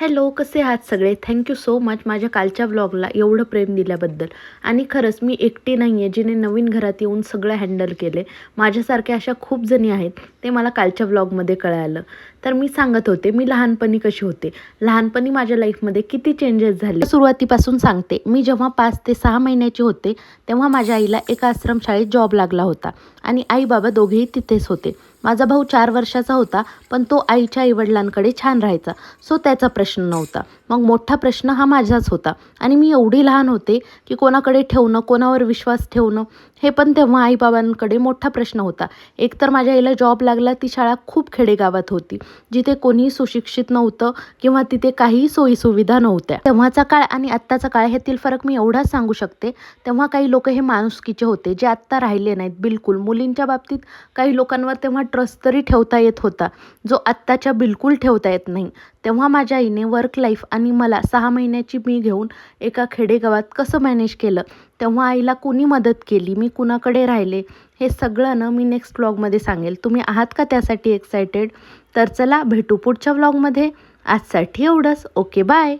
Hello, कसे आहात सगळे? थँक यू सो मच माझ्या कालच्या व्लॉगला एवढं प्रेम दिल्याबद्दल. आणि खरंच मी एकटी नाही आहे जिने नवीन घरात येऊन सगळं हँडल केले. माझ्यासारख्या अशा खूप जणी आहेत, ते मला कालच्या व्लॉगमध्ये कळालं. तर मी सांगत होते मी लहानपणी कशी होते. लहानपणी माझ्या लाईफमध्ये किती चेंजेस झाले. सुरुवातीपासून सांगते. मी जेव्हा 5 ते 6 महिन्याची होते, तेव्हा माझ्या आईला एका आश्रमशाळेत जॉब लागला होता आणि आई-बाबा दोघेही तिथेच होते. माझा भाऊ 4 वर्षाचा होता, पण तो आईच्या आई-वडिलांकडे छान राहायचा. सो त्याचा प्रश्न नव्हता. मग मोठा प्रश्न हा माझाच होता आणि मी एवढी लहान होते की कोणाकडे ठेवणं, कोणावर विश्वास ठेवणं, हे पण तेव्हा आई-बाबांकडे मोठा प्रश्न होता. एकतर माझ्या आईला जॉब लागला, ती शाळा खूप खेडेगावात होती, जिथे कोणीही सुशिक्षित नव्हतं किंवा तिथे काहीही सोयीसुविधा नव्हत्या. तेव्हाचा काळ आणि आत्ताचा काळ ह्यातील फरक मी एवढाच सांगू शकते. तेव्हा काही लोक हे माणुसकीचे होते, जे आत्ता राहिले नाहीत बिलकुल. मुलींच्या बाबतीत काही लोकांवर तेव्हा ट्रस्ट तरी ठेवता येत होता, जो आत्ताच्या बिलकुल ठेवता येत नाही. तेव्हा माझ्या आईने वर्क लाईफ आणि मला 6 महिन्याची मी घेऊन एका खेडेगावात कसं मॅनेज केलं, तेव्हा आईला कुणी मदत केली, मी कुणाकडे राहिले, हे सगळं ना मी नेक्स्ट व्लॉगमध्ये सांगेल. तुम्ही आहात का त्यासाठी एक्सायटेड? तर चला भेटू पुढच्या व्लॉगमध्ये. आजसाठी एवढंच. Okay, bye.